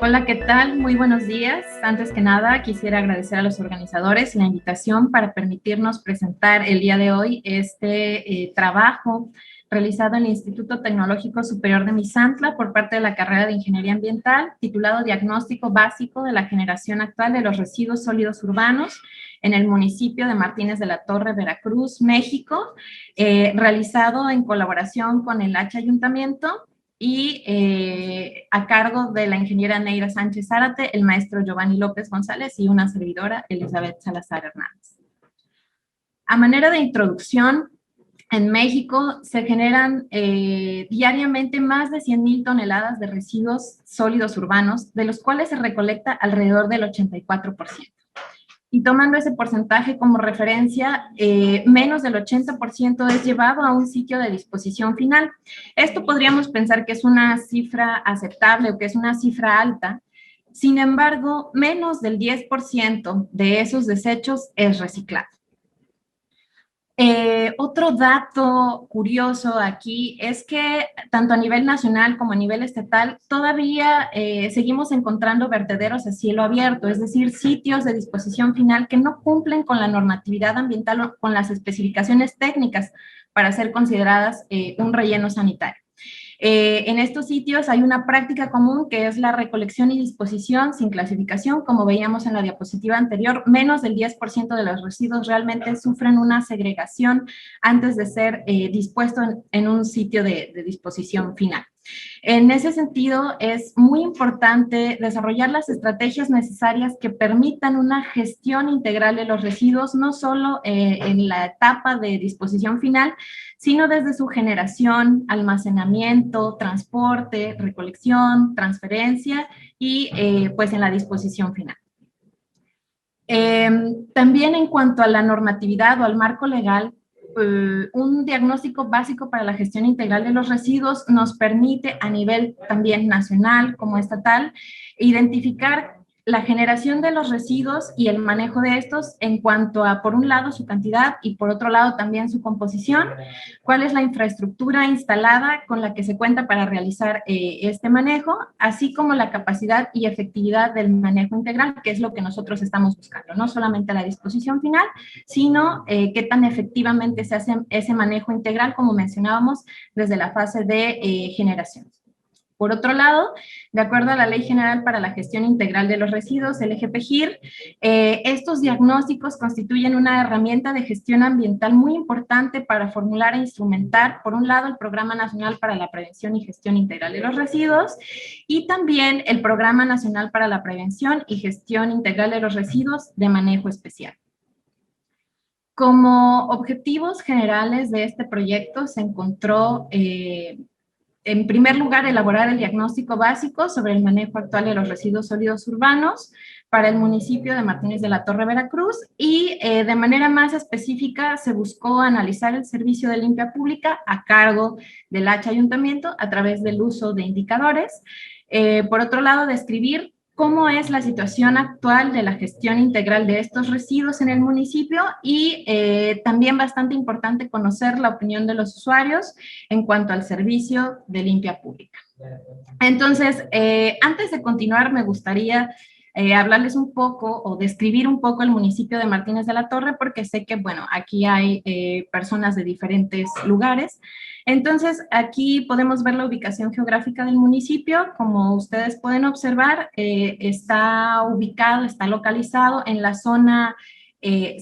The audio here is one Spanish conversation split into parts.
Hola, ¿qué tal? Muy buenos días. Antes que nada, quisiera agradecer a los organizadores la invitación para permitirnos presentar el día de hoy este trabajo realizado en el Instituto Tecnológico Superior de Misantla por parte de la carrera de Ingeniería Ambiental, titulado Diagnóstico Básico de la Generación Actual de los Residuos Sólidos Urbanos en el municipio de Martínez de la Torre, Veracruz, México, realizado en colaboración con el Ayuntamiento y a cargo de la ingeniera Neira Sánchez Zárate, el maestro Giovanni López González y una servidora, Elizabeth Salazar Hernández. A manera de introducción, en México se generan diariamente más de 100,000 toneladas de residuos sólidos urbanos, de los cuales se recolecta alrededor del 84%. Y tomando ese porcentaje como referencia, menos del 80% es llevado a un sitio de disposición final. Esto podríamos pensar que es una cifra aceptable o que es una cifra alta. Sin embargo, menos del 10% de esos desechos es reciclado. Otro dato curioso aquí es que tanto a nivel nacional como a nivel estatal todavía seguimos encontrando vertederos a cielo abierto, es decir, sitios de disposición final que no cumplen con la normatividad ambiental o con las especificaciones técnicas para ser consideradas un relleno sanitario. En estos sitios hay una práctica común que es la recolección y disposición sin clasificación. Como veíamos en la diapositiva anterior, menos del 10% de los residuos realmente sufren una segregación antes de ser dispuesto en un sitio de disposición final. En ese sentido, es muy importante desarrollar las estrategias necesarias que permitan una gestión integral de los residuos, no solo en la etapa de disposición final, sino desde su generación, almacenamiento, transporte, recolección, transferencia y pues en la disposición final. También en cuanto a la normatividad o al marco legal, un diagnóstico básico para la gestión integral de los residuos nos permite a nivel también nacional como estatal identificar la generación de los residuos y el manejo de estos en cuanto a, por un lado, su cantidad y por otro lado también su composición, cuál es la infraestructura instalada con la que se cuenta para realizar este manejo, así como la capacidad y efectividad del manejo integral, que es lo que nosotros estamos buscando, no solamente la disposición final, sino qué tan efectivamente se hace ese manejo integral, como mencionábamos, desde la fase de generación. Por otro lado, de acuerdo a la Ley General para la Gestión Integral de los Residuos, el LGPGIR, estos diagnósticos constituyen una herramienta de gestión ambiental muy importante para formular e instrumentar, por un lado, el Programa Nacional para la Prevención y Gestión Integral de los Residuos y también el Programa Nacional para la Prevención y Gestión Integral de los Residuos de Manejo Especial. Como objetivos generales de este proyecto se encontró en primer lugar, elaborar el diagnóstico básico sobre el manejo actual de los residuos sólidos urbanos para el municipio de Martínez de la Torre, Veracruz, y de manera más específica se buscó analizar el servicio de limpia pública a cargo del Ayuntamiento a través del uso de indicadores. Por otro lado, describir cómo es la situación actual de la gestión integral de estos residuos en el municipio y también bastante importante conocer la opinión de los usuarios en cuanto al servicio de limpia pública. Entonces, antes de continuar, me gustaría hablarles un poco o describir un poco el municipio de Martínez de la Torre, porque sé que, bueno, aquí hay personas de diferentes lugares. Entonces, aquí podemos ver la ubicación geográfica del municipio. Como ustedes pueden observar, está ubicado, está localizado en la zona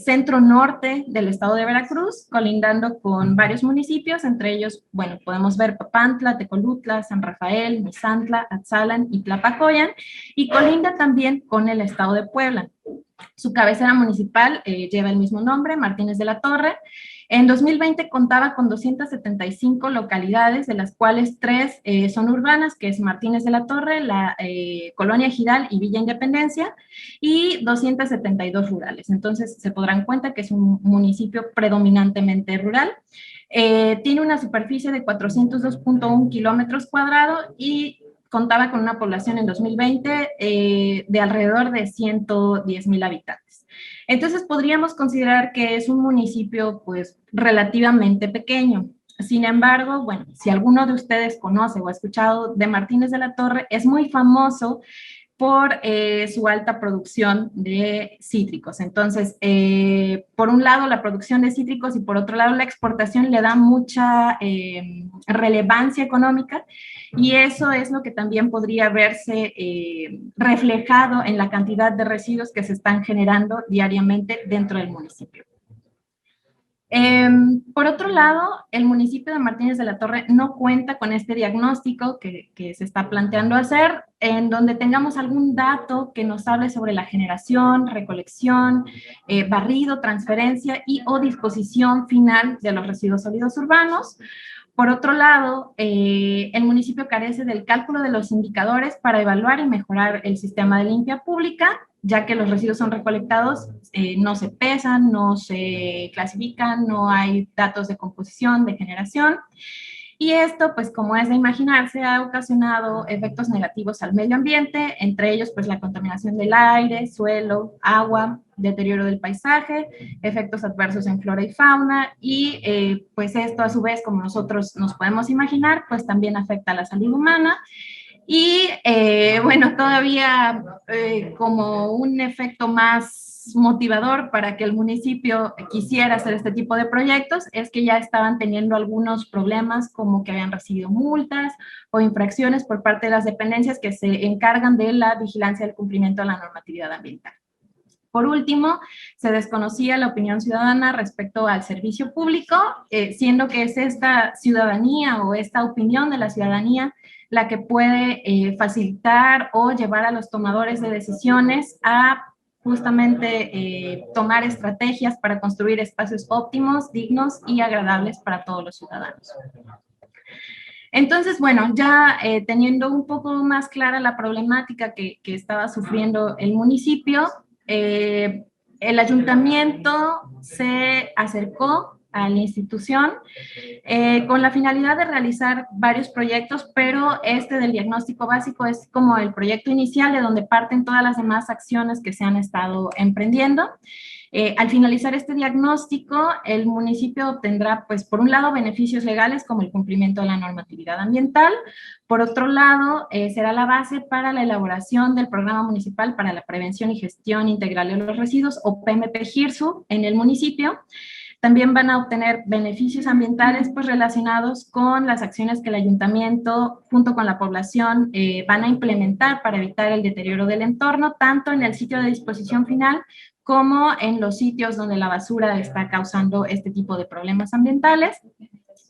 centro-norte del estado de Veracruz, colindando con varios municipios, entre ellos, bueno, podemos ver Papantla, Tecolutla, San Rafael, Misantla, Atzalan y Tlapacoyan, y colinda también con el estado de Puebla. Su cabecera municipal lleva el mismo nombre, Martínez de la Torre. En 2020 contaba con 275 localidades, de las cuales 3 son urbanas, que es Martínez de la Torre, la Colonia Ejidal y Villa Independencia, y 272 rurales. Entonces se podrán cuenta que es un municipio predominantemente rural. Tiene una superficie de 402.1 kilómetros cuadrados y contaba con una población en 2020 de alrededor de 110,000 habitantes. Entonces podríamos considerar que es un municipio pues relativamente pequeño. Sin embargo, bueno, si alguno de ustedes conoce o ha escuchado de Martínez de la Torre, es muy famoso por su alta producción de cítricos. Entonces, por un lado la producción de cítricos y por otro lado la exportación le da mucha relevancia económica, y eso es lo que también podría verse reflejado en la cantidad de residuos que se están generando diariamente dentro del municipio. Por otro lado, el municipio de Martínez de la Torre no cuenta con este diagnóstico que se está planteando hacer, en donde tengamos algún dato que nos hable sobre la generación, recolección, barrido, transferencia y o disposición final de los residuos sólidos urbanos. Por otro lado, el municipio carece del cálculo de los indicadores para evaluar y mejorar el sistema de limpia pública, ya que los residuos son recolectados, no se pesan, no se clasifican, no hay datos de composición, de generación. Y esto, pues como es de imaginarse, ha ocasionado efectos negativos al medio ambiente, entre ellos pues la contaminación del aire, suelo, agua, deterioro del paisaje, efectos adversos en flora y fauna, y pues esto a su vez, como nosotros nos podemos imaginar, pues también afecta a la salud humana. Y bueno, todavía como un efecto más motivador para que el municipio quisiera hacer este tipo de proyectos es que ya estaban teniendo algunos problemas, como que habían recibido multas o infracciones por parte de las dependencias que se encargan de la vigilancia del cumplimiento de la normatividad ambiental. Por último, se desconocía la opinión ciudadana respecto al servicio público, siendo que es esta ciudadanía o esta opinión de la ciudadanía la que puede facilitar o llevar a los tomadores de decisiones a justamente tomar estrategias para construir espacios óptimos, dignos y agradables para todos los ciudadanos. Entonces, bueno, ya teniendo un poco más clara la problemática que estaba sufriendo el municipio, el ayuntamiento se acercó a la institución con la finalidad de realizar varios proyectos, pero este del diagnóstico básico es como el proyecto inicial de donde parten todas las demás acciones que se han estado emprendiendo. Al finalizar este diagnóstico, el municipio obtendrá, pues, por un lado, beneficios legales como el cumplimiento de la normatividad ambiental. Por otro lado, será la base para la elaboración del Programa Municipal para la Prevención y Gestión Integral de los Residuos, o PMP-GIRSU, en el municipio. También van a obtener beneficios ambientales pues, relacionados con las acciones que el ayuntamiento, junto con la población, van a implementar para evitar el deterioro del entorno, tanto en el sitio de disposición final como en los sitios donde la basura está causando este tipo de problemas ambientales.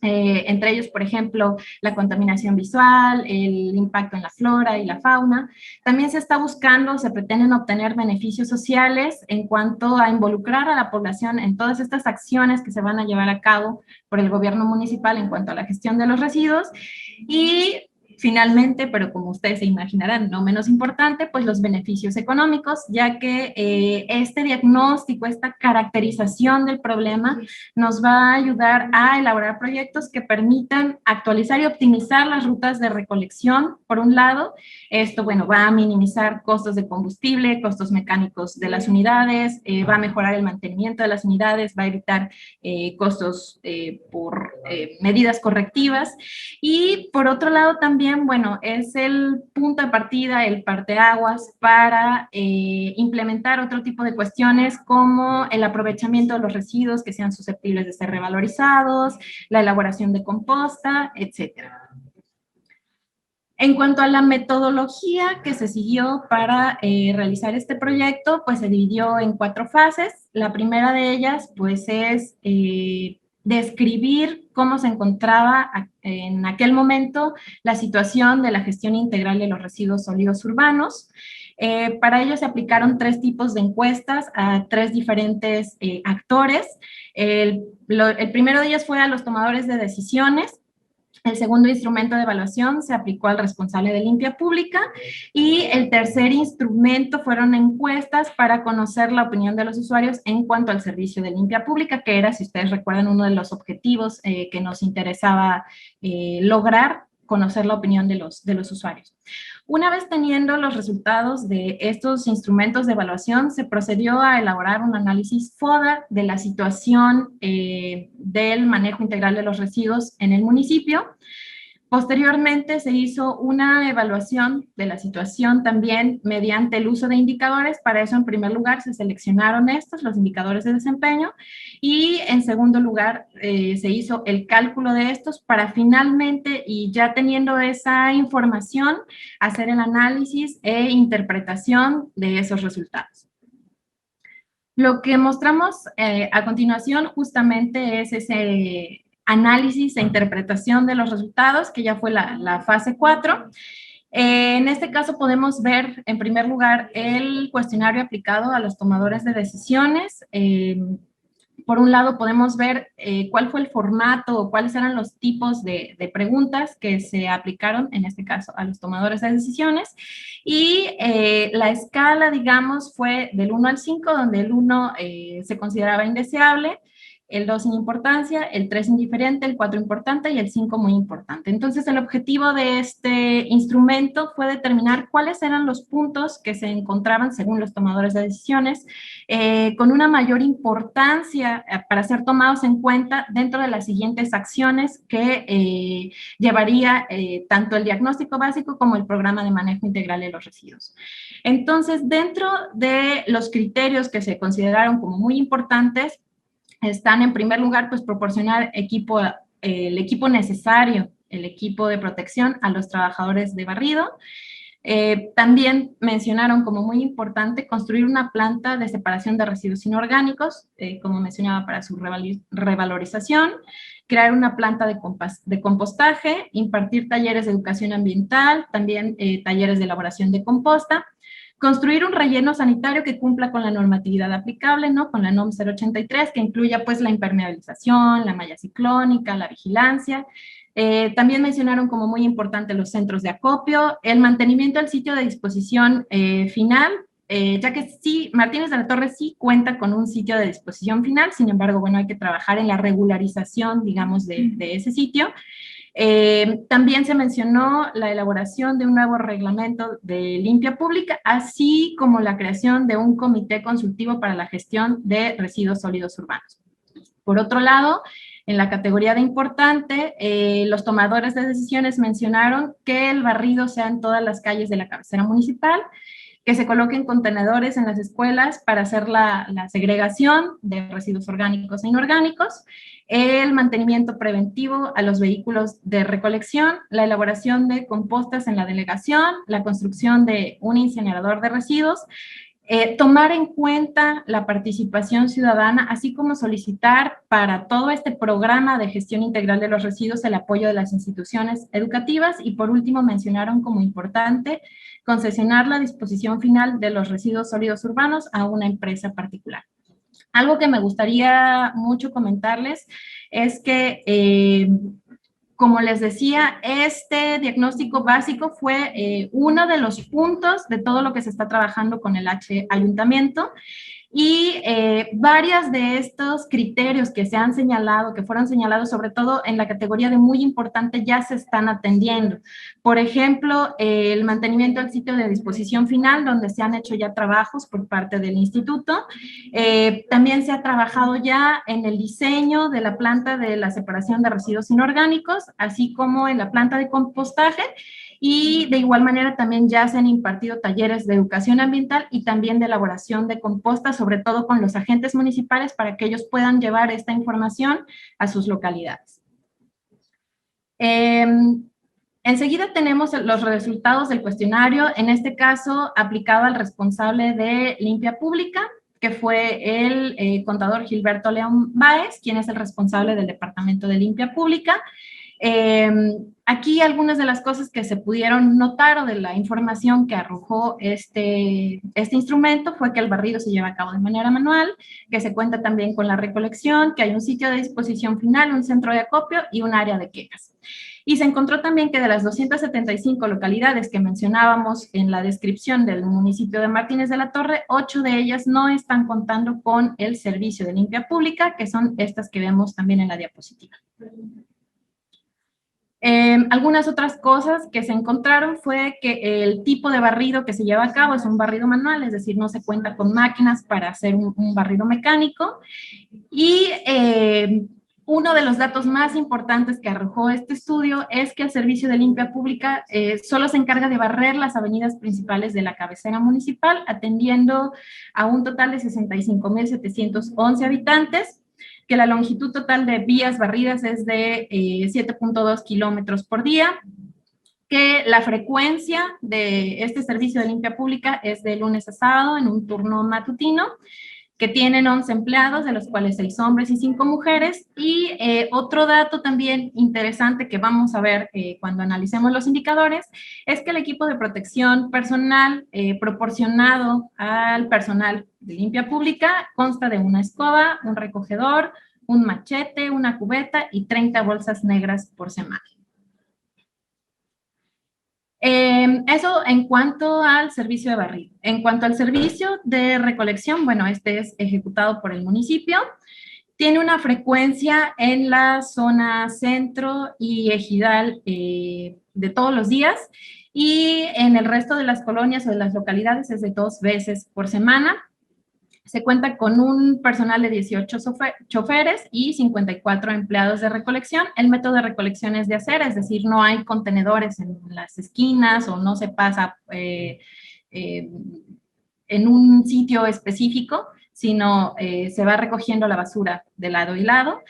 Entre ellos, por ejemplo, la contaminación visual, el impacto en la flora y la fauna. También se está buscando, se pretenden obtener beneficios sociales en cuanto a involucrar a la población en todas estas acciones que se van a llevar a cabo por el gobierno municipal en cuanto a la gestión de los residuos. Y finalmente, pero como ustedes se imaginarán, no menos importante, pues los beneficios económicos, ya que este diagnóstico, esta caracterización del problema nos va a ayudar a elaborar proyectos que permitan actualizar y optimizar las rutas de recolección, por un lado. Esto, bueno, va a minimizar costos de combustible, costos mecánicos de las unidades, va a mejorar el mantenimiento de las unidades, va a evitar costos por medidas correctivas. Y por otro lado también, bueno, es el punto de partida, el parteaguas para implementar otro tipo de cuestiones como el aprovechamiento de los residuos que sean susceptibles de ser revalorizados, la elaboración de composta, etcétera. En cuanto a la metodología que se siguió para realizar este proyecto, pues se dividió en 4 fases. La primera de ellas, pues es describir cómo se encontraba en aquel momento la situación de la gestión integral de los residuos sólidos urbanos. Para ello se aplicaron 3 tipos de encuestas a 3 diferentes actores. El primero de ellos fue a los tomadores de decisiones. El segundo instrumento de evaluación se aplicó al responsable de limpia pública, y el tercer instrumento fueron encuestas para conocer la opinión de los usuarios en cuanto al servicio de limpia pública, que era, si ustedes recuerdan, uno de los objetivos que nos interesaba lograr, conocer la opinión de los usuarios. Una vez teniendo los resultados de estos instrumentos de evaluación, se procedió a elaborar un análisis FODA de la situación del manejo integral de los residuos en el municipio. Posteriormente se hizo una evaluación de la situación también mediante el uso de indicadores. Para eso, en primer lugar, se seleccionaron estos, los indicadores de desempeño, y en segundo lugar, se hizo el cálculo de estos para finalmente, y ya teniendo esa información, hacer el análisis e interpretación de esos resultados. Lo que mostramos a continuación justamente es ese análisis e interpretación de los resultados, que ya fue la fase 4. En este caso podemos ver, en primer lugar, el cuestionario aplicado a los tomadores de decisiones. Por un lado, podemos ver cuál fue el formato o cuáles eran los tipos de preguntas que se aplicaron, en este caso, a los tomadores de decisiones. Y la escala, digamos, fue del 1 al 5, donde el 1 se consideraba indeseable, el 2 sin importancia, el 3 indiferente, el 4 importante y el 5 muy importante. Entonces, el objetivo de este instrumento fue determinar cuáles eran los puntos que se encontraban, según los tomadores de decisiones, con una mayor importancia para ser tomados en cuenta dentro de las siguientes acciones que llevaría tanto el diagnóstico básico como el programa de manejo integral de los residuos. Entonces, dentro de los criterios que se consideraron como muy importantes, están en primer lugar, pues proporcionar el equipo necesario, el equipo de protección a los trabajadores de barrido. También mencionaron como muy importante construir una planta de separación de residuos inorgánicos, como mencionaba, para su revalorización, crear una planta de compostaje, impartir talleres de educación ambiental, también talleres de elaboración de composta, construir un relleno sanitario que cumpla con la normatividad aplicable, ¿no? Con la NOM 083, que incluya pues la impermeabilización, la malla ciclónica, la vigilancia. También mencionaron como muy importante los centros de acopio, el mantenimiento del sitio de disposición final, ya que sí, Martínez de la Torre sí cuenta con un sitio de disposición final. Sin embargo, bueno, hay que trabajar en la regularización, digamos, de ese sitio. También se mencionó la elaboración de un nuevo reglamento de limpia pública, así como la creación de un comité consultivo para la gestión de residuos sólidos urbanos. Por otro lado, en la categoría de importante, los tomadores de decisiones mencionaron que el barrido sea en todas las calles de la cabecera municipal, que se coloquen contenedores en las escuelas para hacer la segregación de residuos orgánicos e inorgánicos, el mantenimiento preventivo a los vehículos de recolección, la elaboración de compostas en la delegación, la construcción de un incinerador de residuos, tomar en cuenta la participación ciudadana, así como solicitar para todo este programa de gestión integral de los residuos el apoyo de las instituciones educativas. Y por último mencionaron como importante concesionar la disposición final de los residuos sólidos urbanos a una empresa particular. Algo que me gustaría mucho comentarles es que, como les decía, este diagnóstico básico fue uno de los puntos de todo lo que se está trabajando con el ayuntamiento. Y varios de estos criterios que se han señalado, que fueron señalados sobre todo en la categoría de muy importante, ya se están atendiendo. Por ejemplo, el mantenimiento del sitio de disposición final, donde se han hecho ya trabajos por parte del instituto. También se ha trabajado ya en el diseño de la planta de la separación de residuos inorgánicos, así como en la planta de compostaje. Y de igual manera también ya se han impartido talleres de educación ambiental y también de elaboración de composta, sobre todo con los agentes municipales, para que ellos puedan llevar esta información a sus localidades. Enseguida tenemos los resultados del cuestionario, en este caso aplicado al responsable de limpia pública, que fue el contador Gilberto León Báez, quien es el responsable del Departamento de Limpia Pública. Aquí algunas de las cosas que se pudieron notar o de la información que arrojó este instrumento fue que el barrido se lleva a cabo de manera manual, que se cuenta también con la recolección, que hay un sitio de disposición final, un centro de acopio y un área de quejas. Y se encontró también que de las 275 localidades que mencionábamos en la descripción del municipio de Martínez de la Torre, 8 de ellas no están contando con el servicio de limpia pública, que son estas que vemos también en la diapositiva. Algunas otras cosas que se encontraron fue que el tipo de barrido que se lleva a cabo es un barrido manual, es decir, no se cuenta con máquinas para hacer un barrido mecánico. Y Uno de los datos más importantes que arrojó este estudio es que el servicio de limpia pública solo se encarga de barrer las avenidas principales de la cabecera municipal, atendiendo a un total de 65,711 habitantes, que la longitud total de vías barridas es de 7,2 kilómetros por día, que la frecuencia de este servicio de limpia pública es de lunes a sábado en un turno matutino, que tienen 11 empleados, de los cuales 6 hombres y 5 mujeres. Y otro dato también interesante que vamos a ver cuando analicemos los indicadores es que el equipo de protección personal proporcionado al personal de limpia pública consta de una escoba, un recogedor, un machete, una cubeta y 30 bolsas negras por semana. Eso en cuanto al servicio de barrido. En cuanto al servicio de recolección, bueno, este es ejecutado por el municipio. Tiene una frecuencia en la zona centro y ejidal de todos los días, y en el resto de las colonias o de las localidades es de 2 veces por semana. Se cuenta con un personal de 18 choferes y 54 empleados de recolección. El método de recolección es de acera, es decir, no hay contenedores en las esquinas o no se pasa en un sitio específico, sino se va recogiendo la basura de lado y lado.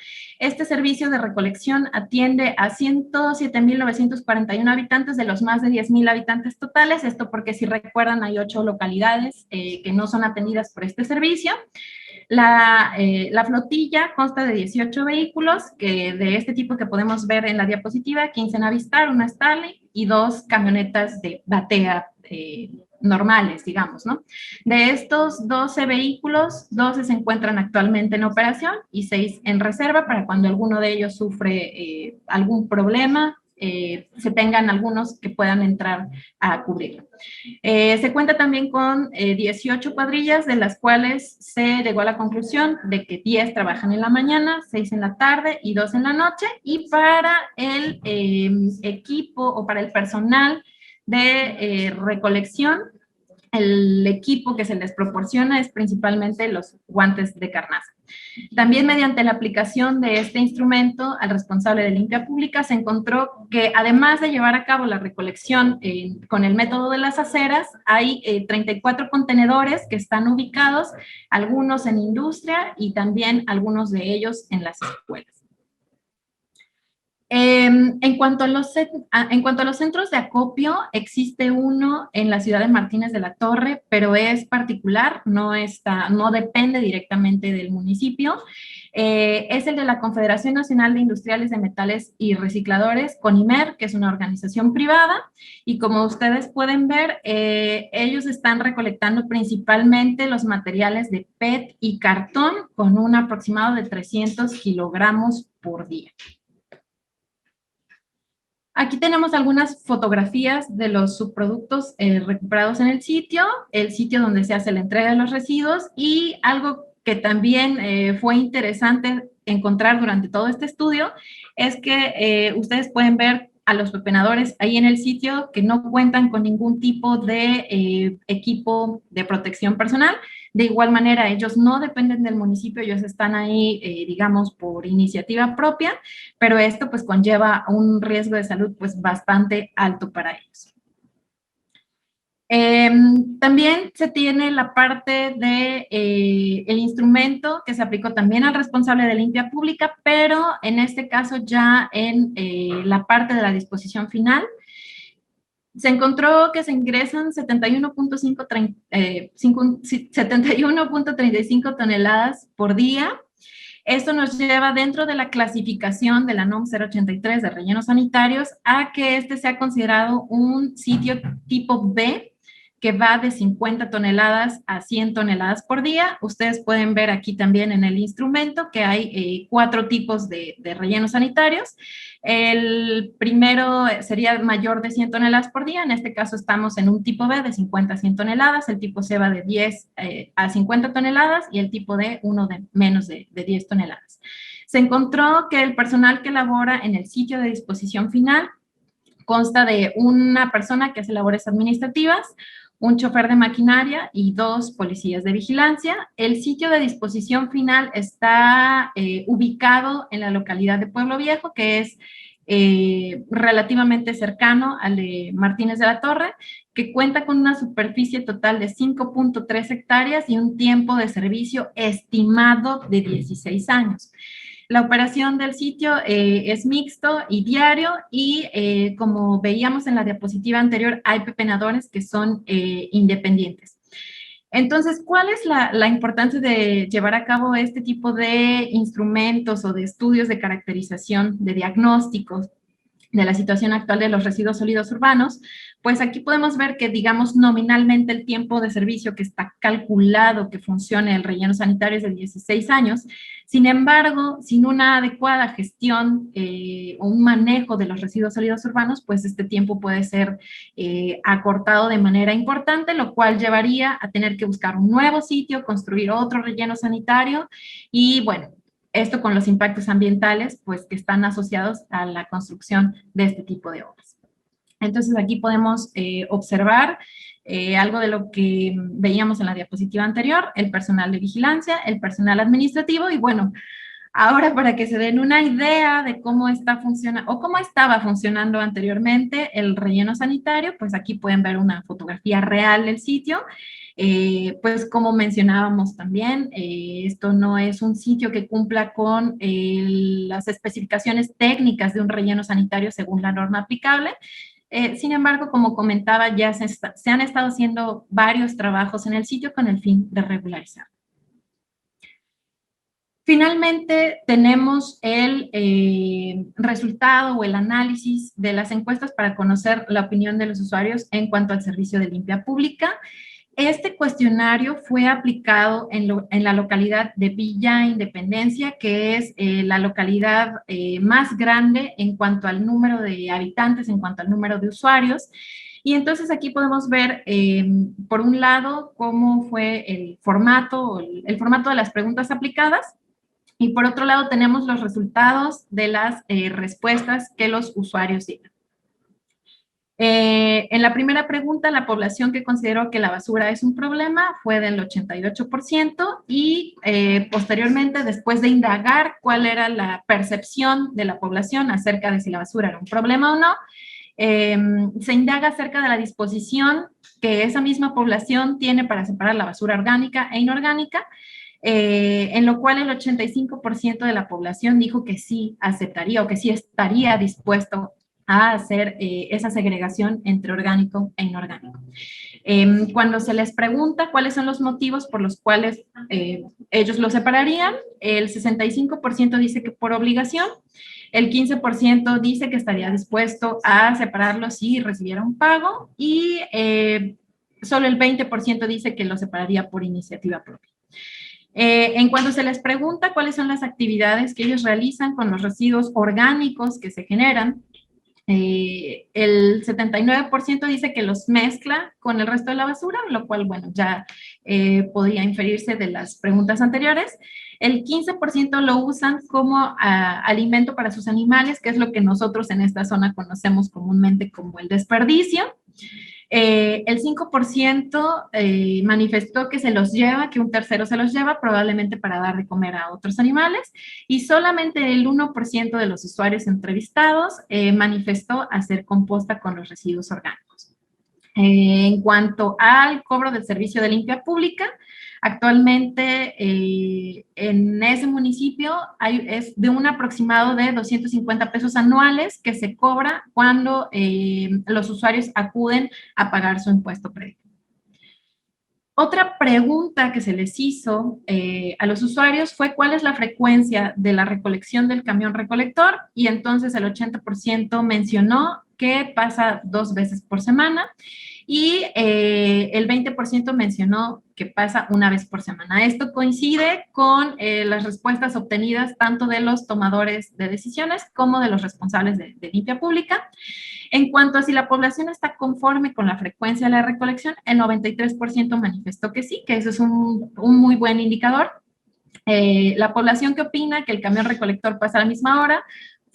Este servicio de recolección atiende a 107,941 habitantes de los más de 10,000 habitantes totales. Esto porque, si recuerdan, hay 8 localidades que no son atendidas por este servicio. La flotilla consta de 18 vehículos de este tipo que podemos ver en la diapositiva: 15 Navistar, una Stanley y 2 camionetas de batea normales, digamos, ¿no? De estos 12 vehículos, 12 se encuentran actualmente en operación y 6 en reserva para cuando alguno de ellos sufre algún problema, se tengan algunos que puedan entrar a cubrirlo. Se cuenta también con 18 cuadrillas, de las cuales se llegó a la conclusión de que 10 trabajan en la mañana, 6 en la tarde y 2 en la noche. Y para el equipo o para el personal de recolección, el equipo que se les proporciona es principalmente los guantes de carnaza. También, mediante la aplicación de este instrumento al responsable de limpia pública, se encontró que, además de llevar a cabo la recolección con el método de las aceras, hay 34 contenedores que están ubicados, algunos en industria y también algunos de ellos en las escuelas. En cuanto a los centros de acopio, existe uno en la ciudad de Martínez de la Torre, pero es particular, no depende directamente del municipio. Es el de la Confederación Nacional de Industriales de Metales y Recicladores, CONIMER, que es una organización privada, y como ustedes pueden ver, ellos están recolectando principalmente los materiales de PET y cartón, con un aproximado de 300 kilogramos por día. Aquí tenemos algunas fotografías de los subproductos recuperados en el sitio donde se hace la entrega de los residuos, y algo que también fue interesante encontrar durante todo este estudio es que ustedes pueden ver a los pepenadores ahí en el sitio que no cuentan con ningún tipo de equipo de protección personal. De igual manera, ellos no dependen del municipio, ellos están ahí, digamos, por iniciativa propia, pero esto pues conlleva un riesgo de salud pues bastante alto para ellos. También se tiene la parte de el instrumento que se aplicó también al responsable de limpia pública, pero en este caso ya en la parte de la disposición final. Se encontró que se ingresan 71.35 toneladas por día. Esto nos lleva, dentro de la clasificación de la NOM 083 de rellenos sanitarios, a que este sea considerado un sitio tipo B, que va de 50 toneladas a 100 toneladas por día. Ustedes pueden ver aquí también en el instrumento que hay 4 tipos de rellenos sanitarios. El primero sería mayor de 100 toneladas por día. En este caso estamos en un tipo B de 50 a 100 toneladas. El tipo C va de 10 a 50 toneladas y el tipo D, uno de menos de 10 toneladas. Se encontró que el personal que labora en el sitio de disposición final consta de una persona que hace labores administrativas, un chofer de maquinaria y 2 policías de vigilancia. El sitio de disposición final está ubicado en la localidad de Pueblo Viejo, que es relativamente cercano al de Martínez de la Torre, que cuenta con una superficie total de 5.3 hectáreas y un tiempo de servicio estimado de 16 años. La operación del sitio es mixto y diario y como veíamos en la diapositiva anterior, hay pepenadores que son independientes. Entonces, ¿cuál es la importancia de llevar a cabo este tipo de instrumentos o de estudios de caracterización, de diagnósticos de la situación actual de los residuos sólidos urbanos? Pues aquí podemos ver que, digamos, nominalmente el tiempo de servicio que está calculado que funcione el relleno sanitario es de 16 años. Sin embargo, sin una adecuada gestión o un manejo de los residuos sólidos urbanos, pues este tiempo puede ser acortado de manera importante, lo cual llevaría a tener que buscar un nuevo sitio, construir otro relleno sanitario y, bueno, esto con los impactos ambientales, pues, que están asociados a la construcción de este tipo de obras. Entonces, aquí podemos observar algo de lo que veíamos en la diapositiva anterior, el personal de vigilancia, el personal administrativo, y bueno, ahora para que se den una idea de cómo está funcionando o cómo estaba funcionando anteriormente el relleno sanitario, pues aquí pueden ver una fotografía real del sitio. Pues como mencionábamos también, esto no es un sitio que cumpla con las especificaciones técnicas de un relleno sanitario según la norma aplicable. Sin embargo, como comentaba, ya se han estado haciendo varios trabajos en el sitio con el fin de regularizar. Finalmente, tenemos el resultado o el análisis de las encuestas para conocer la opinión de los usuarios en cuanto al servicio de limpia pública. Este cuestionario fue aplicado en la localidad de Villa Independencia, que es la localidad más grande en cuanto al número de habitantes, en cuanto al número de usuarios. Y entonces aquí podemos ver, por un lado, cómo fue el formato de las preguntas aplicadas. Y por otro lado, tenemos los resultados de las respuestas que los usuarios dieron. En la primera pregunta, la población que consideró que la basura es un problema fue del 88% y posteriormente, después de indagar cuál era la percepción de la población acerca de si la basura era un problema o no, se indaga acerca de la disposición que esa misma población tiene para separar la basura orgánica e inorgánica, en lo cual el 85% de la población dijo que sí aceptaría o que sí estaría dispuesto a hacer esa segregación entre orgánico e inorgánico. Cuando se les pregunta cuáles son los motivos por los cuales ellos lo separarían, el 65% dice que por obligación, el 15% dice que estaría dispuesto a separarlo si recibiera un pago y solo el 20% dice que lo separaría por iniciativa propia. En cuanto se les pregunta cuáles son las actividades que ellos realizan con los residuos orgánicos que se generan, el 79% dice que los mezcla con el resto de la basura, lo cual, bueno, ya podría inferirse de las preguntas anteriores. El 15% lo usan como alimento para sus animales, que es lo que nosotros en esta zona conocemos comúnmente como el desperdicio. El 5% manifestó que se los lleva, que un tercero se los lleva, probablemente para dar de comer a otros animales, y solamente el 1% de los usuarios entrevistados manifestó hacer composta con los residuos orgánicos. En cuanto al cobro del servicio de limpia pública, actualmente en ese municipio es de un aproximado de 250 pesos anuales que se cobra cuando los usuarios acuden a pagar su impuesto previo. Otra pregunta que se les hizo a los usuarios fue cuál es la frecuencia de la recolección del camión recolector, y entonces el 80% mencionó que pasa 2 veces por semana y el 20% mencionó que pasa 1 vez por semana. Esto coincide con las respuestas obtenidas tanto de los tomadores de decisiones como de los responsables de limpia pública. En cuanto a si la población está conforme con la frecuencia de la recolección, el 93% manifestó que sí, que eso es un muy buen indicador. La población que opina que el camión recolector pasa a la misma hora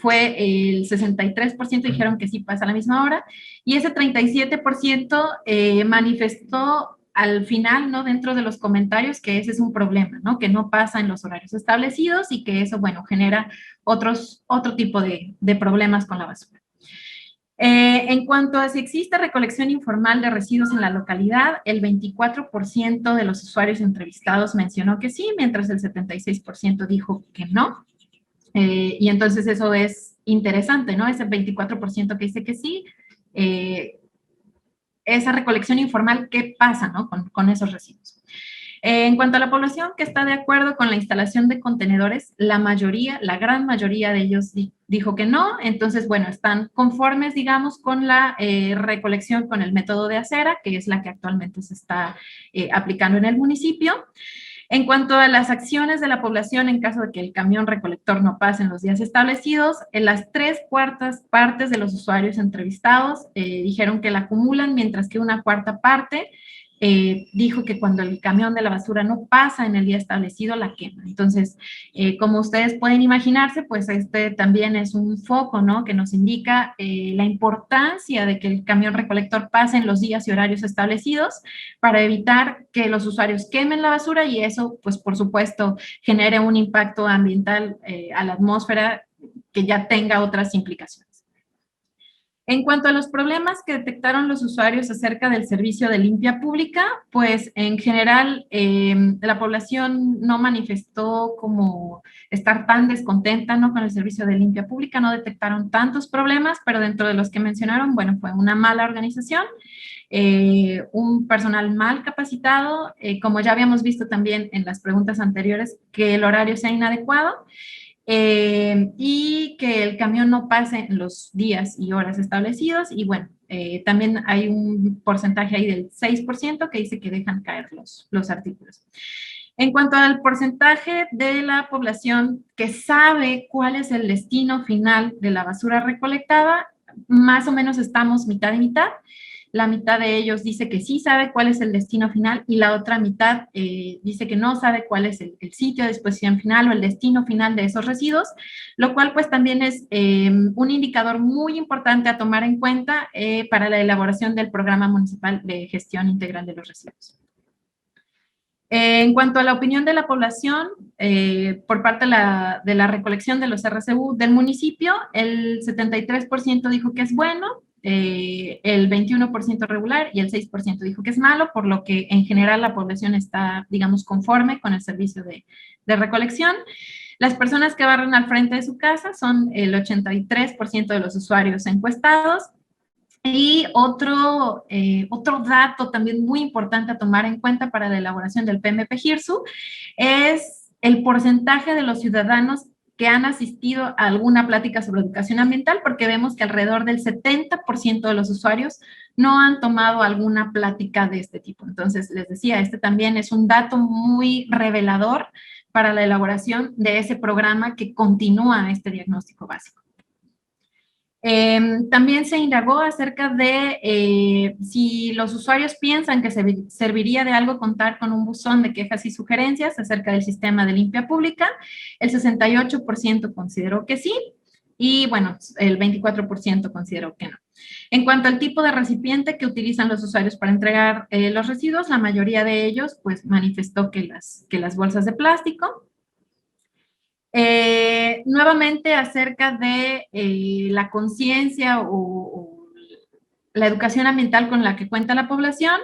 fue el 63% dijeron que sí pasa a la misma hora, y ese 37% manifestó al final, ¿no? Dentro de los comentarios que ese es un problema, ¿no? Que no pasa en los horarios establecidos y que eso, bueno, genera otro tipo de problemas con la basura. En cuanto a si existe recolección informal de residuos en la localidad, el 24% de los usuarios entrevistados mencionó que sí, mientras el 76% dijo que no. Y entonces eso es interesante, ¿no? Ese 24% que dice que sí, esa recolección informal, ¿qué pasa, no? Con esos residuos. En cuanto a la población que está de acuerdo con la instalación de contenedores, la gran mayoría de ellos dijo que no. Entonces, bueno, están conformes, digamos, con la recolección con el método de acera, que es la que actualmente se está aplicando en el municipio. En cuanto a las acciones de la población en caso de que el camión recolector no pase en los días establecidos, en las 3/4 partes de los usuarios entrevistados dijeron que la acumulan, mientras que una cuarta parte dijo que cuando el camión de la basura no pasa en el día establecido, la quema. Entonces, como ustedes pueden imaginarse, pues este también es un foco, ¿no? Que nos indica la importancia de que el camión recolector pase en los días y horarios establecidos para evitar que los usuarios quemen la basura y eso, pues por supuesto, genere un impacto ambiental a la atmósfera que ya tenga otras implicaciones. En cuanto a los problemas que detectaron los usuarios acerca del servicio de limpia pública, pues en general la población no manifestó como estar tan descontenta, ¿no? Con el servicio de limpia pública, no detectaron tantos problemas, pero dentro de los que mencionaron, bueno, fue una mala organización, un personal mal capacitado, como ya habíamos visto también en las preguntas anteriores, que el horario sea inadecuado, y que el camión no pase en los días y horas establecidos. Y bueno, también hay un porcentaje ahí del 6% que dice que dejan caer los artículos. En cuanto al porcentaje de la población que sabe cuál es el destino final de la basura recolectada, más o menos estamos mitad y mitad. La mitad de ellos dice que sí sabe cuál es el destino final y la otra mitad dice que no sabe cuál es el sitio de disposición final o el destino final de esos residuos, lo cual pues también es un indicador muy importante a tomar en cuenta para la elaboración del Programa Municipal de Gestión Integral de los Residuos. En cuanto a la opinión de la población, por parte de la recolección de los RCU del municipio, el 73% dijo que es bueno, el 21% regular y el 6% dijo que es malo, por lo que en general la población está, digamos, conforme con el servicio de recolección. Las personas que barren al frente de su casa son el 83% de los usuarios encuestados. Y otro dato también muy importante a tomar en cuenta para la elaboración del PMP-GIRSU es el porcentaje de los ciudadanos que han asistido a alguna plática sobre educación ambiental, porque vemos que alrededor del 70% de los usuarios no han tomado alguna plática de este tipo. Entonces, les decía, este también es un dato muy revelador para la elaboración de ese programa que continúa este diagnóstico básico. También se indagó acerca de si los usuarios piensan que serviría de algo contar con un buzón de quejas y sugerencias acerca del sistema de limpia pública. El 68% consideró que sí y, bueno, el 24% consideró que no. En cuanto al tipo de recipiente que utilizan los usuarios para entregar los residuos, la mayoría de ellos pues manifestó que las bolsas de plástico. Nuevamente acerca de la conciencia o la educación ambiental con la que cuenta la población,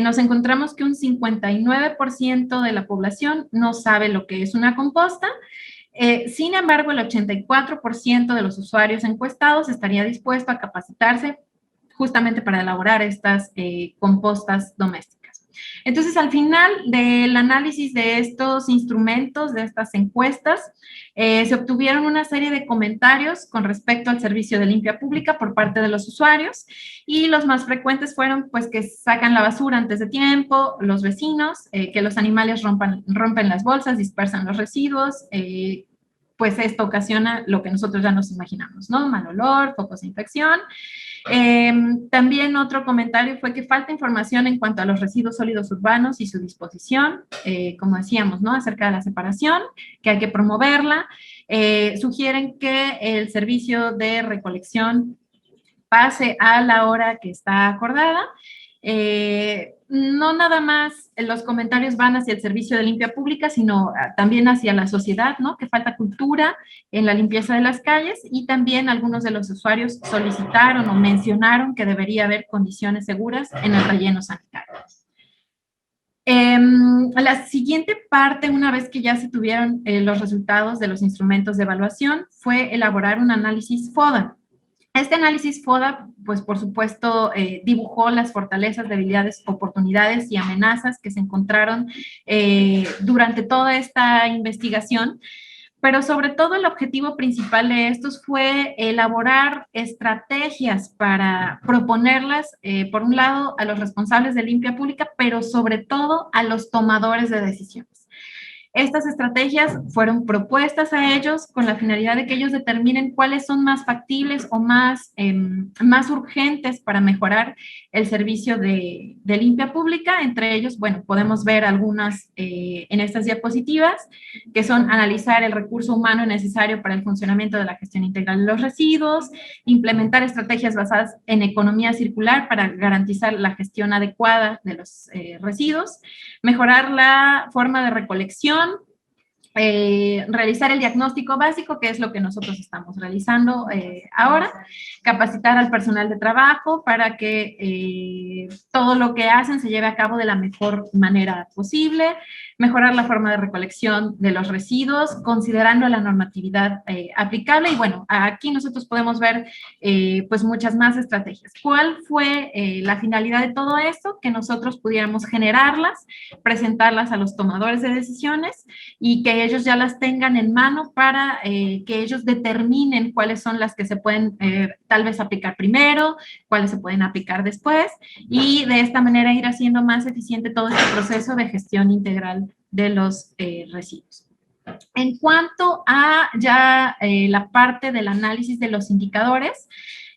nos encontramos que un 59% de la población no sabe lo que es una composta. Sin embargo, el 84% de los usuarios encuestados estaría dispuesto a capacitarse justamente para elaborar estas compostas domésticas. Entonces, al final del análisis de estos instrumentos, de estas encuestas, se obtuvieron una serie de comentarios con respecto al servicio de limpia pública por parte de los usuarios y los más frecuentes fueron pues que sacan la basura antes de tiempo, los vecinos, que los animales rompen las bolsas, dispersan los residuos, pues esto ocasiona lo que nosotros ya nos imaginamos, ¿no? Mal olor, focos de infección. También otro comentario fue que falta información en cuanto a los residuos sólidos urbanos y su disposición, como decíamos, ¿no? Acerca de la separación, que hay que promoverla. Sugieren que el servicio de recolección pase a la hora que está acordada. No nada más los comentarios van hacia el servicio de limpia pública, sino también hacia la sociedad, ¿no? Que falta cultura en la limpieza de las calles, y también algunos de los usuarios solicitaron o mencionaron que debería haber condiciones seguras en el relleno sanitario. La siguiente parte, una vez que ya se tuvieron los resultados de los instrumentos de evaluación, fue elaborar un análisis FODA. Este análisis FODA, pues por supuesto, dibujó las fortalezas, debilidades, oportunidades y amenazas que se encontraron durante toda esta investigación, pero sobre todo el objetivo principal de estos fue elaborar estrategias para proponerlas, por un lado, a los responsables de limpia pública, pero sobre todo a los tomadores de decisiones. Estas estrategias fueron propuestas a ellos con la finalidad de que ellos determinen cuáles son más factibles o más urgentes para mejorar el servicio de limpia pública. Entre ellos, bueno, podemos ver algunas en estas diapositivas, que son analizar el recurso humano necesario para el funcionamiento de la gestión integral de los residuos, implementar estrategias basadas en economía circular para garantizar la gestión adecuada de los residuos, mejorar la forma de recolección, realizar el diagnóstico básico, que es lo que nosotros estamos realizando ahora, capacitar al personal de trabajo para que todo lo que hacen se lleve a cabo de la mejor manera posible, mejorar la forma de recolección de los residuos, considerando la normatividad aplicable. Y bueno, aquí nosotros podemos ver pues muchas más estrategias. ¿Cuál fue la finalidad de todo esto? Que nosotros pudiéramos generarlas, presentarlas a los tomadores de decisiones y que ellos ya las tengan en mano para que ellos determinen cuáles son las que se pueden tal vez aplicar primero, cuáles se pueden aplicar después, y de esta manera ir haciendo más eficiente todo este proceso de gestión integral de los residuos. En cuanto a ya la parte del análisis de los indicadores,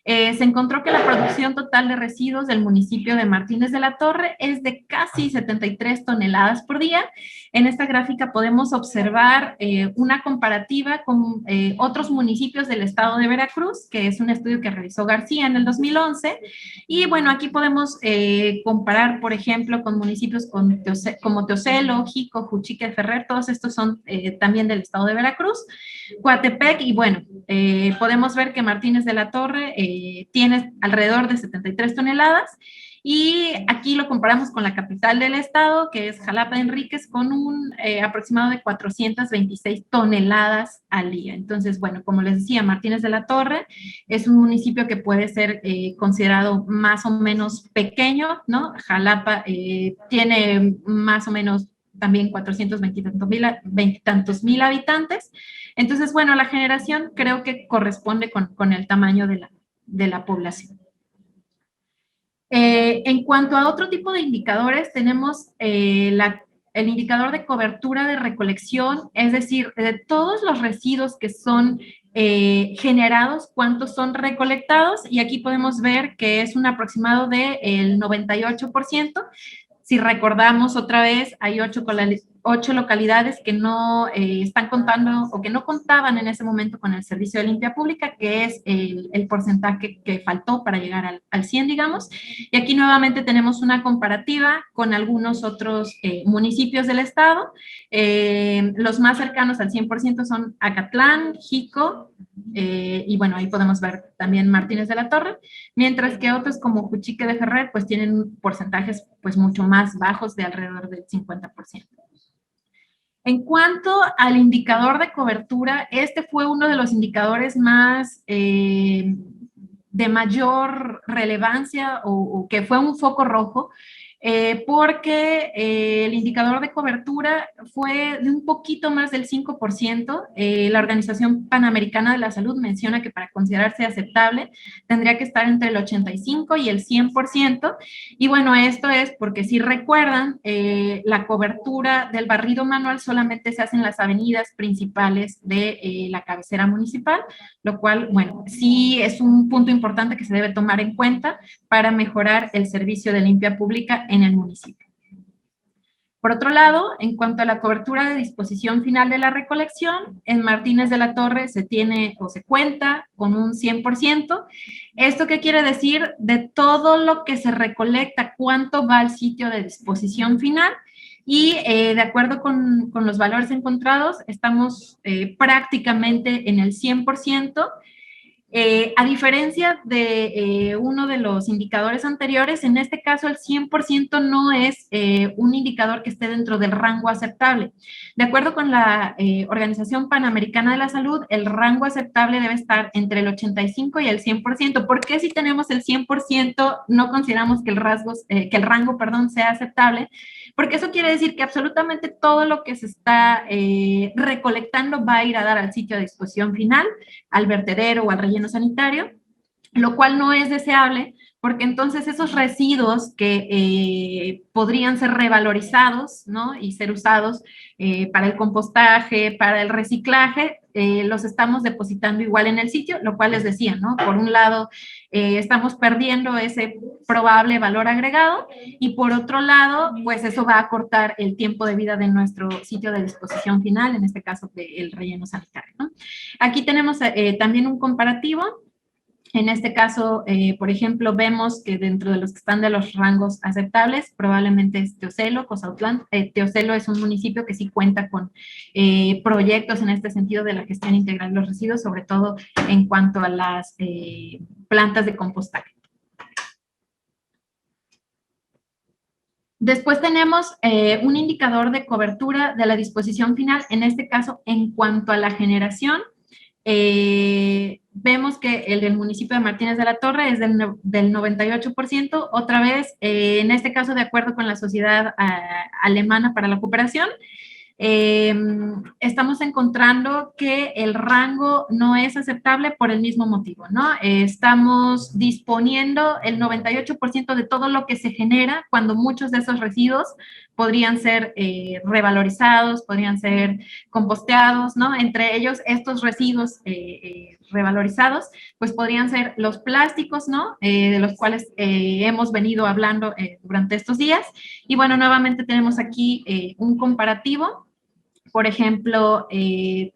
se encontró que la producción total de residuos del municipio de Martínez de la Torre es de casi 73 toneladas por día. En esta gráfica podemos observar una comparativa con otros municipios del estado de Veracruz, que es un estudio que realizó García en el 2011. Y bueno, aquí podemos comparar, por ejemplo, con municipios como Teocelo, Jico, Juchique de Ferrer, todos estos son también del estado de Veracruz, Coatepec, y bueno, podemos ver que Martínez de la Torre tiene alrededor de 73 toneladas, y aquí lo comparamos con la capital del estado, que es Jalapa de Enríquez, con un aproximado de 426 toneladas al día. Entonces, bueno, como les decía, Martínez de la Torre es un municipio que puede ser considerado más o menos pequeño, ¿no? Jalapa tiene más o menos también 420 tantos mil habitantes. Entonces, bueno, la generación creo que corresponde con el tamaño de la población. En cuanto a otro tipo de indicadores, tenemos el indicador de cobertura de recolección, es decir, de todos los residuos que son generados, cuántos son recolectados, y aquí podemos ver que es un aproximado del 98%. Si recordamos otra vez, hay 8 localidades que no están contando o que no contaban en ese momento con el servicio de limpia pública, que es el porcentaje que faltó para llegar al 100, digamos. Y aquí nuevamente tenemos una comparativa con algunos otros municipios del estado. Los más cercanos al 100% son Acatlán, Jico, y bueno, ahí podemos ver también Martínez de la Torre, mientras que otros como Juchique de Ferrer pues tienen porcentajes pues mucho más bajos, de alrededor del 50%. En cuanto al indicador de cobertura, este fue uno de los indicadores más de mayor relevancia, o que fue un foco rojo, porque el indicador de cobertura fue de un poquito más del 5%. La Organización Panamericana de la Salud menciona que para considerarse aceptable tendría que estar entre el 85 y el 100%. Y bueno, esto es porque si recuerdan, la cobertura del barrido manual solamente se hace en las avenidas principales de la cabecera municipal, lo cual, bueno, sí es un punto importante que se debe tomar en cuenta para mejorar el servicio de limpia pública en el municipio. Por otro lado, en cuanto a la cobertura de disposición final de la recolección, en Martínez de la Torre se tiene o se cuenta con un 100%. ¿Esto qué quiere decir? De todo lo que se recolecta, cuánto va al sitio de disposición final. Y de acuerdo con los valores encontrados, estamos prácticamente en el 100%. A diferencia de uno de los indicadores anteriores, en este caso el 100% no es un indicador que esté dentro del rango aceptable. De acuerdo con la Organización Panamericana de la Salud, el rango aceptable debe estar entre el 85 y el 100%. ¿Por qué si tenemos el 100% no consideramos que el rango sea aceptable? Porque eso quiere decir que absolutamente todo lo que se está recolectando va a ir a dar al sitio de disposición final, al vertedero o al relleno sanitario, lo cual no es deseable porque entonces esos residuos que podrían ser revalorizados, ¿no? Y ser usados para el compostaje, para el reciclaje, los estamos depositando igual en el sitio, lo cual les decía, ¿no? Por un lado, estamos perdiendo ese probable valor agregado y por otro lado, pues eso va a cortar el tiempo de vida de nuestro sitio de disposición final, en este caso del relleno sanitario, ¿no? Aquí tenemos también un comparativo. En este caso, por ejemplo, vemos que dentro de los que están de los rangos aceptables, probablemente es Teocelo, Cozautlán. Teocelo es un municipio que sí cuenta con proyectos en este sentido de la gestión integral de los residuos, sobre todo en cuanto a las plantas de compostaje. Después tenemos un indicador de cobertura de la disposición final, en este caso, en cuanto a la generación. Vemos que el del municipio de Martínez de la Torre es del 98%, otra vez, en este caso de acuerdo con la Sociedad Alemana para la Cooperación, estamos encontrando que el rango no es aceptable por el mismo motivo, ¿no? Estamos disponiendo el 98% de todo lo que se genera cuando muchos de esos residuos podrían ser revalorizados, podrían ser composteados, ¿no? Entre ellos, estos residuos revalorizados, pues podrían ser los plásticos, ¿no? De los cuales hemos venido hablando durante estos días. Y bueno, nuevamente tenemos aquí un comparativo. Por ejemplo,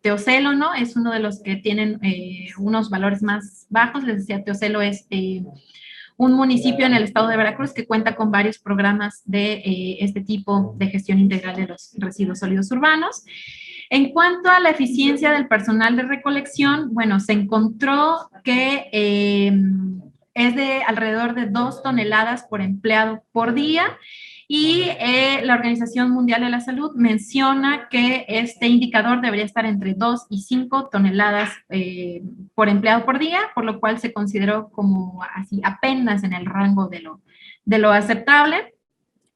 Teocelo, ¿no? Es uno de los que tienen unos valores más bajos. Les decía, Teocelo es un municipio en el estado de Veracruz que cuenta con varios programas de este tipo de gestión integral de los residuos sólidos urbanos. En cuanto a la eficiencia del personal de recolección, bueno, se encontró que es de alrededor de 2 toneladas por empleado por día. Y la Organización Mundial de la Salud menciona que este indicador debería estar entre 2 y 5 toneladas por empleado por día, por lo cual se consideró como así apenas en el rango de lo aceptable.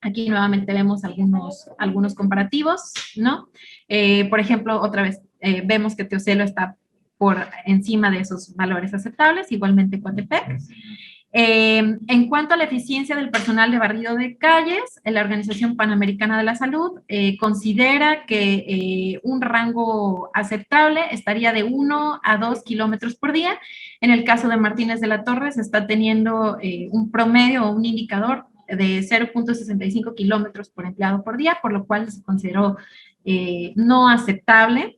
Aquí nuevamente vemos algunos comparativos, ¿no? Por ejemplo, otra vez, vemos que Teocelo está por encima de esos valores aceptables, igualmente Coatepec. En cuanto a la eficiencia del personal de barrido de calles, la Organización Panamericana de la Salud considera que un rango aceptable estaría de 1 a 2 kilómetros por día. En el caso de Martínez de la Torre se está teniendo un promedio o un indicador de 0.65 kilómetros por empleado por día, por lo cual se consideró no aceptable.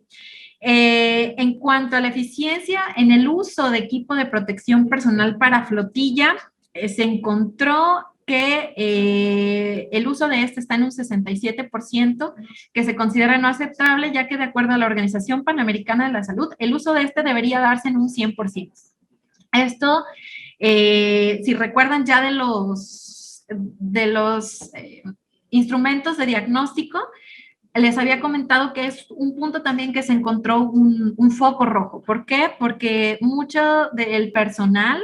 En cuanto a la eficiencia en el uso de equipo de protección personal para flotilla, se encontró que el uso de este está en un 67%, que se considera no aceptable, ya que de acuerdo a la Organización Panamericana de la Salud, el uso de este debería darse en un 100%. Esto, si recuerdan ya de los instrumentos de diagnóstico, les había comentado que es un punto también que se encontró un foco rojo. ¿Por qué? Porque mucho del personal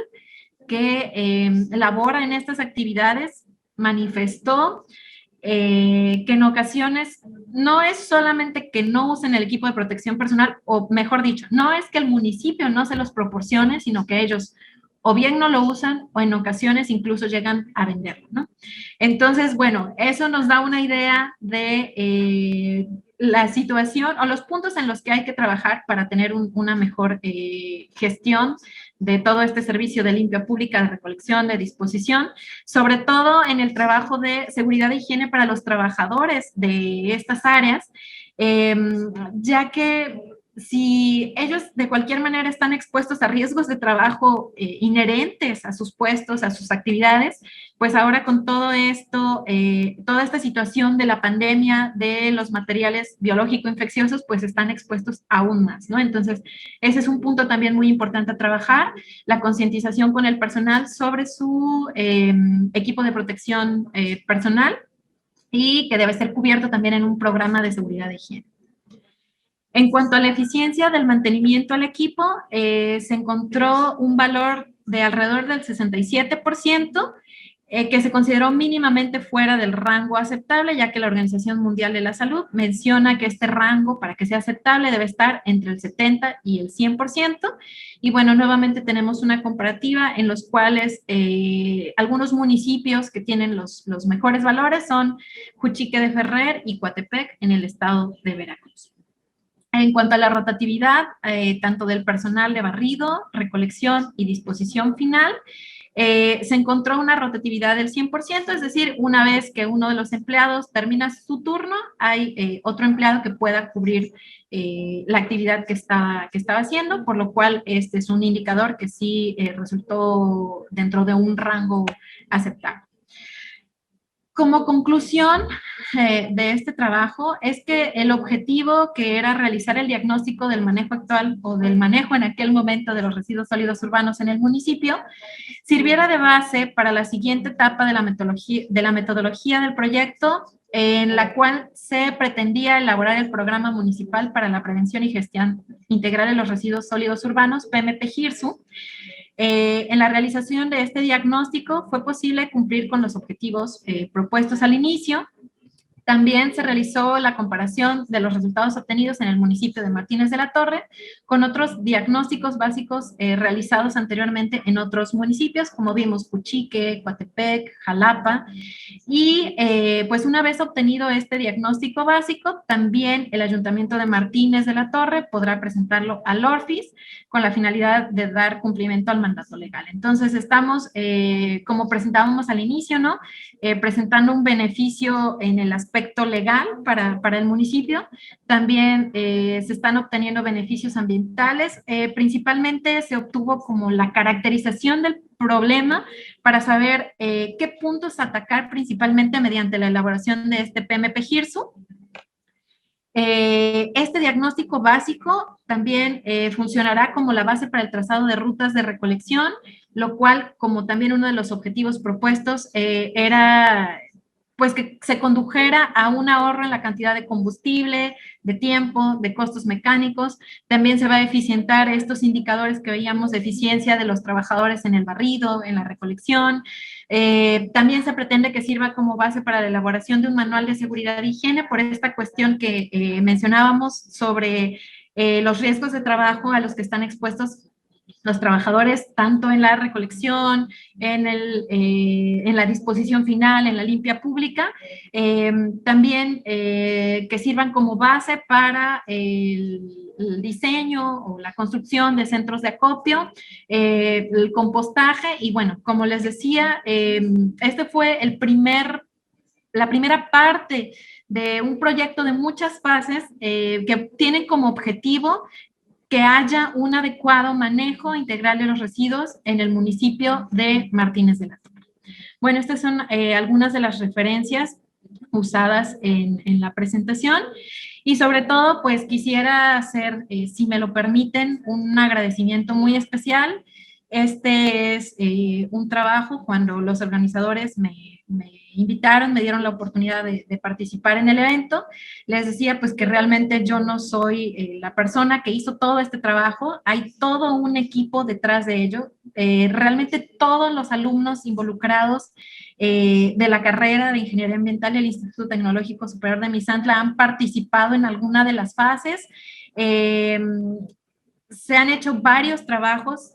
que labora en estas actividades manifestó que en ocasiones no es solamente que no usen el equipo de protección personal, o mejor dicho, no es que el municipio no se los proporcione, sino que ellos o bien no lo usan o en ocasiones incluso llegan a venderlo, ¿no? Entonces, bueno, eso nos da una idea de la situación o los puntos en los que hay que trabajar para tener una mejor gestión de todo este servicio de limpia pública, de recolección, de disposición, sobre todo en el trabajo de seguridad e higiene para los trabajadores de estas áreas, ya que si ellos de cualquier manera están expuestos a riesgos de trabajo inherentes a sus puestos, a sus actividades, pues ahora con todo esto, toda esta situación de la pandemia, de los materiales biológico-infecciosos, pues están expuestos aún más, ¿no? Entonces, ese es un punto también muy importante a trabajar, la concientización con el personal sobre su equipo de protección personal y que debe ser cubierto también en un programa de seguridad de higiene. En cuanto a la eficiencia del mantenimiento al equipo, se encontró un valor de alrededor del 67%, que se consideró mínimamente fuera del rango aceptable, ya que la Organización Mundial de la Salud menciona que este rango, para que sea aceptable, debe estar entre el 70 y el 100%. Y bueno, nuevamente tenemos una comparativa en los cuales algunos municipios que tienen los mejores valores son Juchique de Ferrer y Coatepec en el estado de Veracruz. En cuanto a la rotatividad, tanto del personal de barrido, recolección y disposición final, se encontró una rotatividad del 100%, es decir, una vez que uno de los empleados termina su turno, hay otro empleado que pueda cubrir la actividad que estaba haciendo, por lo cual este es un indicador que sí resultó dentro de un rango aceptable. Como conclusión de este trabajo es que el objetivo que era realizar el diagnóstico del manejo actual o del manejo en aquel momento de los residuos sólidos urbanos en el municipio sirviera de base para la siguiente etapa de la metodología del proyecto, en la cual se pretendía elaborar el Programa Municipal para la Prevención y Gestión Integral de los Residuos Sólidos Urbanos, PMP-GIRSU. En la realización de este diagnóstico fue posible cumplir con los objetivos propuestos al inicio. También se realizó la comparación de los resultados obtenidos en el municipio de Martínez de la Torre con otros diagnósticos básicos realizados anteriormente en otros municipios, como vimos Juchique, Coatepec, Jalapa. Y pues una vez obtenido este diagnóstico básico, también el Ayuntamiento de Martínez de la Torre podrá presentarlo al ORFIS con la finalidad de dar cumplimiento al mandato legal. Entonces estamos, como presentábamos al inicio, ¿no? Presentando un beneficio en el aspecto legal para el municipio. También se están obteniendo beneficios ambientales. Principalmente se obtuvo como la caracterización del problema para saber qué puntos atacar principalmente mediante la elaboración de este PMP-GIRSU. Este diagnóstico básico también funcionará como la base para el trazado de rutas de recolección, lo cual, como también uno de los objetivos propuestos, era pues que se condujera a un ahorro en la cantidad de combustible, de tiempo, de costos mecánicos. También se va a eficientar estos indicadores que veíamos de eficiencia de los trabajadores en el barrido, en la recolección. También se pretende que sirva como base para la elaboración de un manual de seguridad y higiene por esta cuestión que mencionábamos sobre los riesgos de trabajo a los que están expuestos los trabajadores, tanto en la recolección, en la disposición final, en la limpia pública, también que sirvan como base para el diseño o la construcción de centros de acopio, el compostaje y bueno, como les decía, este fue la primera parte de un proyecto de muchas fases que tienen como objetivo que haya un adecuado manejo integral de los residuos en el municipio de Martínez de la Torre. Bueno, estas son algunas de las referencias usadas en la presentación y sobre todo, pues quisiera hacer, si me lo permiten, un agradecimiento muy especial. Este es un trabajo cuando los organizadores me invitaron, me dieron la oportunidad de participar en el evento. Les decía pues que realmente yo no soy la persona que hizo todo este trabajo, hay todo un equipo detrás de ello. Realmente todos los alumnos involucrados de la carrera de Ingeniería Ambiental del Instituto Tecnológico Superior de Misantla han participado en alguna de las fases. Se han hecho varios trabajos,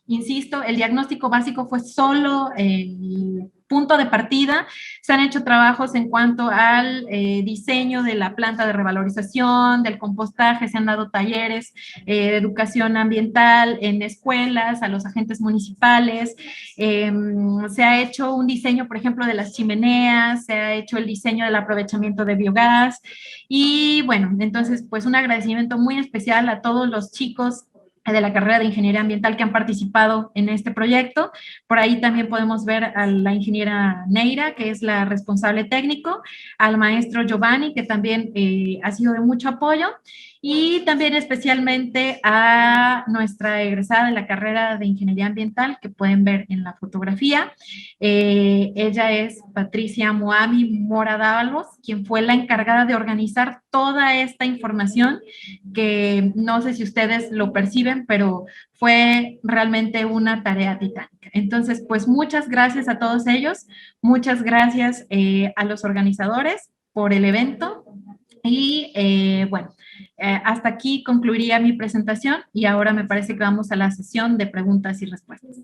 insisto, el diagnóstico básico fue solo el punto de partida. Se han hecho trabajos en cuanto al diseño de la planta de revalorización, del compostaje, se han dado talleres de educación ambiental en escuelas, a los agentes municipales, se ha hecho un diseño, por ejemplo, de las chimeneas, se ha hecho el diseño del aprovechamiento de biogás, y bueno, entonces pues un agradecimiento muy especial a todos los chicos de la carrera de Ingeniería Ambiental que han participado en este proyecto. Por ahí también podemos ver a la ingeniera Neira, que es la responsable técnico, al maestro Giovanni, que también ha sido de mucho apoyo, y también especialmente a nuestra egresada de la carrera de Ingeniería Ambiental, que pueden ver en la fotografía. Ella es Patricia Moami Mora Dávalos, quien fue la encargada de organizar toda esta información, que no sé si ustedes lo perciben, pero fue realmente una tarea titánica. Entonces, pues muchas gracias a todos ellos, muchas gracias a los organizadores por el evento, y bueno, hasta aquí concluiría mi presentación y ahora me parece que vamos a la sesión de preguntas y respuestas.